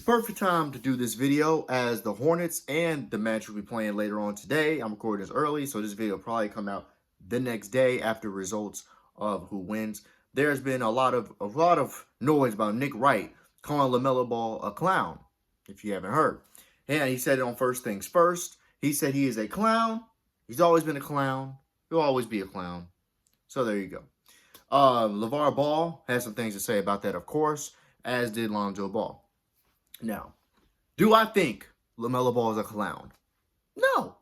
perfect time to do this video as the Hornets and the Magic will be playing later on today. I'm recording this early, so this video will probably come out the next day after results of who wins. There's been a lot of noise about Nick Wright calling Lamelo Ball a clown, if you haven't heard. And he said it on First Things First. He said he is a clown. He's always been a clown. He'll always be a clown. So there you go. LeVar Ball has some things to say about that, of course, as did Lonzo Ball. Now, do I think LaMelo Ball is a clown? No.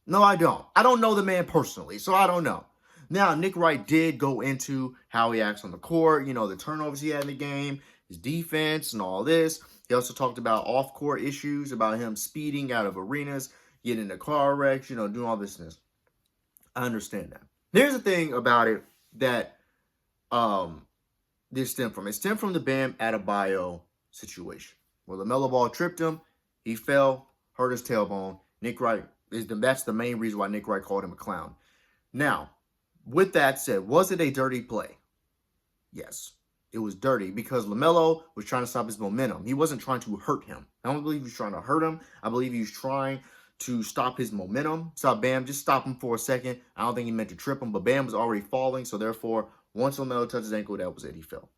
No, I don't. I don't know the man personally, so I don't know. Now, Nick Wright did go into how he acts on the court, you know, the turnovers he had in the game, his defense, and all this. He also talked about off-court issues, about him speeding out of arenas, getting into car wrecks, you know, doing all this. I understand that. Here's the thing about it that this stemmed from. It stemmed from the Bam Adebayo situation. Where LaMelo Ball tripped him, he fell, hurt his tailbone. Nick Wright, that's the main reason why Nick Wright called him a clown. Now, with that said, was it a dirty play? Yes, it was dirty because LaMelo was trying to stop his momentum. He wasn't trying to hurt him. I don't believe he was trying to hurt him. I believe he was trying to stop his momentum. Stop Bam, just stop him for a second. I don't think he meant to trip him, but Bam was already falling, so therefore, once LaMelo touched his ankle, that was it. He fell.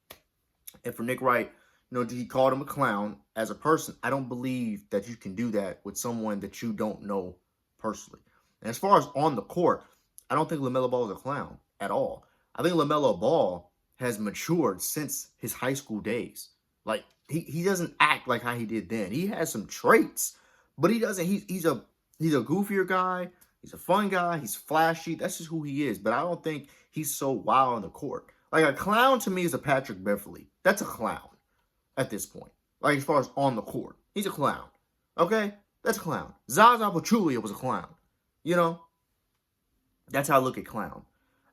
And for Nick Wright, you know, he called him a clown as a person. I don't believe that you can do that with someone that you don't know personally. And as far as on the court, I don't think LaMelo Ball is a clown at all. I think LaMelo Ball has matured since his high school days. Like, he doesn't act like how he did then. He has some traits, but he doesn't. He's a goofier guy. He's a fun guy. He's flashy. That's just who he is. But I don't think he's so wild on the court. Like, a clown to me is a Patrick Beverley. That's a clown. At this point, like as far as on the court, he's a clown. Okay, that's a clown. Zaza Pachulia was a clown. You know, that's how I look at clown.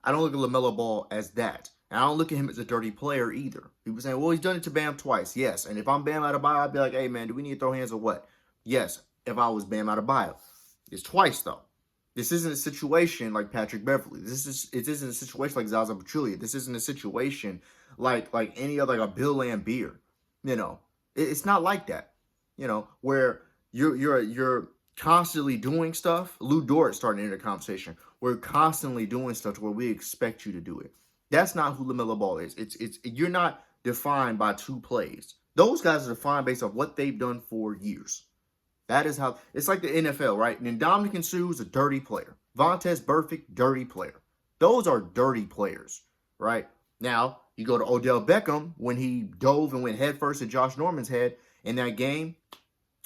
I don't look at LaMelo Ball as that, and I don't look at him as a dirty player either. People saying, "Well, he's done it to Bam twice." Yes, and if I'm Bam Adebayo, I'd be like, "Hey, man, do we need to throw hands or what?" Yes, if I was Bam Adebayo, it's twice though. This isn't a situation like Patrick Beverley. It isn't a situation like Zaza Pachulia. This isn't a situation like any other, like a Bill Laimbeer. You know, it's not like that, you know, where you're constantly doing stuff. Lou Dort starting to enter the conversation. We're constantly doing stuff to where we expect you to do it. That's not who LaMelo Ball is. You're not defined by two plays. Those guys are defined based on what they've done for years. That is how it's like the NFL, right? And Ndamukong Suh is a dirty player. Vontaze Burfict, dirty player. Those are dirty players, right? Now, you go to Odell Beckham when he dove and went headfirst at Josh Norman's head in that game.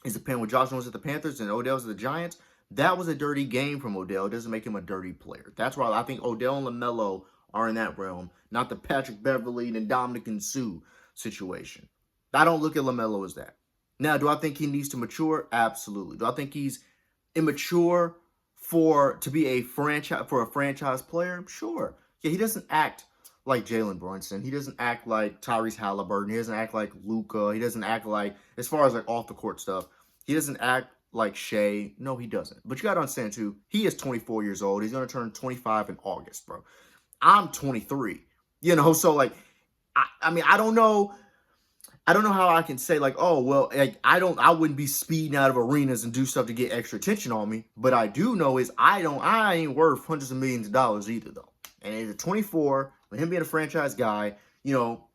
Is the when Josh Norman's at the Panthers and Odell's at the Giants. That was a dirty game from Odell. It doesn't make him a dirty player. That's why I think Odell and LaMelo are in that realm, not the Patrick Beverley and Ndamukong Suh situation. I don't look at LaMelo as that. Now, do I think he needs to mature? Absolutely. Do I think he's immature to be a franchise player? Sure. Yeah, he doesn't act like Jalen Brunson. He doesn't act like Tyrese Halliburton. He doesn't act like Luka. He doesn't act like, as far as like off the court stuff, he doesn't act like Shea. No, he doesn't. But you got to understand too, he is 24 years old. He's going to turn 25 in August, bro. I'm 23, you know? So like, I mean, I don't know how I can say like, oh, well, like, I wouldn't be speeding out of arenas and do stuff to get extra attention on me. But I do know is I ain't worth hundreds of millions of dollars either though. And at 24, with him being a franchise guy, you know,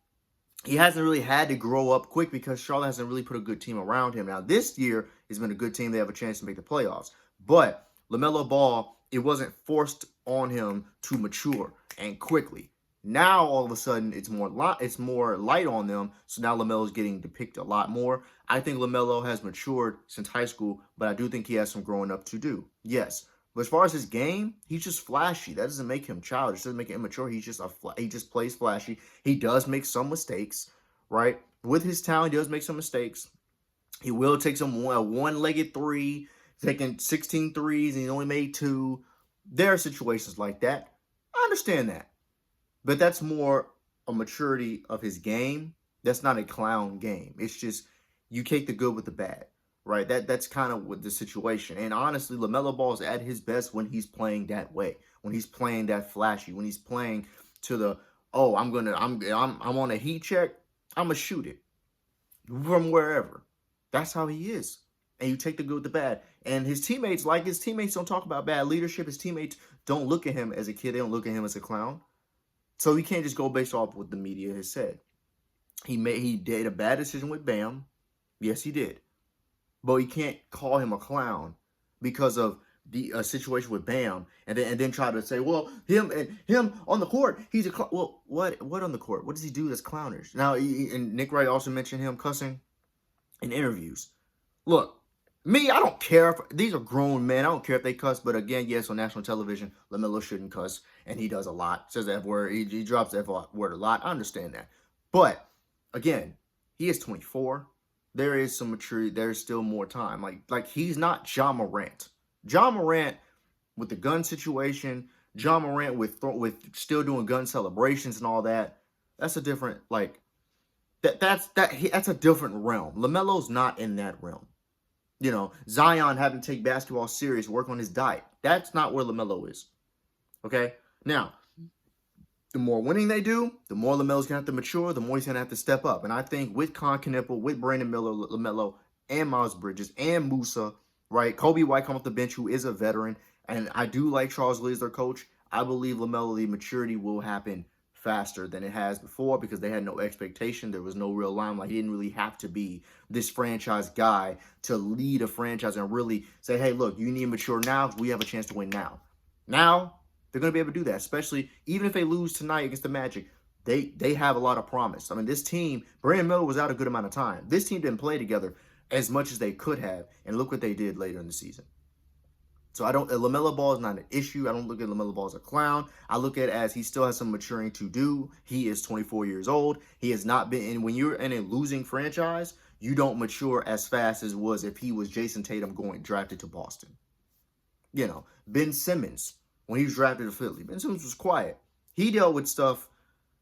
he hasn't really had to grow up quick because Charlotte hasn't really put a good team around him. Now, this year has been a good team. They have a chance to make the playoffs. But LaMelo Ball, it wasn't forced on him to mature and quickly. Now, all of a sudden, it's more light on them. So now LaMelo's getting depicted a lot more. I think LaMelo has matured since high school, but I do think he has some growing up to do. Yes. But as far as his game, he's just flashy. That doesn't make him childish. It doesn't make him immature. He just plays flashy. He does make some mistakes, right? With his talent, he does make some mistakes. He will take some one-legged three, taking 16 threes, and he only made 2. There are situations like that. I understand that. But that's more a maturity of his game. That's not a clown game. It's just you take the good with the bad. Right, that's kind of what the situation. And honestly, LaMelo Ball is at his best when he's playing that way, when he's playing that flashy, when he's playing to the I'm on a heat check, I'm gonna shoot it from wherever. That's how he is. And you take the good with the bad. And his teammates, don't talk about bad leadership. His teammates don't look at him as a kid. They don't look at him as a clown. So you can't just go based off what the media has said. He did a bad decision with Bam. Yes, he did. But you can't call him a clown because of the situation with Bam, and then try to say, well, him on the court, he's a clown. Well, what on the court? What does he do that's clownish? Now, and Nick Wright also mentioned him cussing in interviews. Look, me, I don't care. These are grown men. I don't care if they cuss. But again, yes, on national television, Lamelo shouldn't cuss, and he does a lot. Says the F word. He drops the F word a lot. I understand that. But again, he is 24. There is some maturity. There's still more time. Like he's not Ja Morant. Ja Morant with the gun situation. Ja Morant with still doing gun celebrations and all that. That's a different that's a different realm. LaMelo's not in that realm. You know, Zion having to take basketball serious, work on his diet. That's not where LaMelo is. Okay? Now, the more winning they do, the more LaMelo's going to have to mature, the more he's going to have to step up. And I think with Con Knipple, with Brandon Miller, LaMelo, and Miles Bridges, and Musa, right? Kobe White come off the bench, who is a veteran. And I do like Charles Lee as their coach. I believe LaMelo, the maturity will happen faster than it has before because they had no expectation. There was no real limelight. He didn't really have to be this franchise guy to lead a franchise and really say, hey, look, you need to mature now. We have a chance to win now. Now, they're going to be able to do that, especially even if they lose tonight against the Magic. They have a lot of promise. I mean, this team, Brandon Miller was out a good amount of time. This team didn't play together as much as they could have, and look what they did later in the season. So LaMelo Ball is not an issue. I don't look at LaMelo Ball as a clown. I look at it as he still has some maturing to do. He is 24 years old. He has not been in, when you're in a losing franchise, you don't mature as fast as was if he was Jason Tatum going drafted to Boston. You know, Ben Simmons, when he was drafted to Philly, Ben Simmons was quiet. He dealt with stuff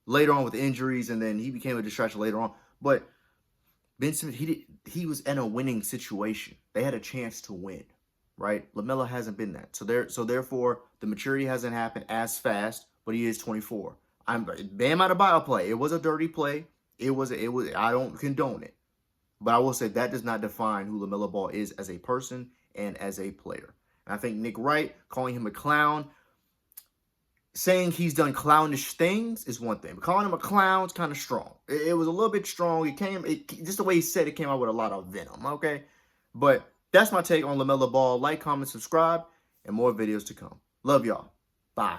later on with injuries, and then he became a distraction later on. But Ben Simmons, he was in a winning situation. They had a chance to win. Right? LaMelo hasn't been that. So therefore, the maturity hasn't happened as fast, but he is 24. Bam Adebayo play. It was a dirty play. It was I don't condone it. But I will say that does not define who LaMelo Ball is as a person and as a player. And I think Nick Wright calling him a clown, saying he's done clownish things is one thing. But calling him a clown is kind of strong. It was a little bit strong. Just the way he said it came out with a lot of venom, okay? But that's my take on LaMelo Ball. Like, comment, subscribe, and more videos to come. Love y'all. Bye.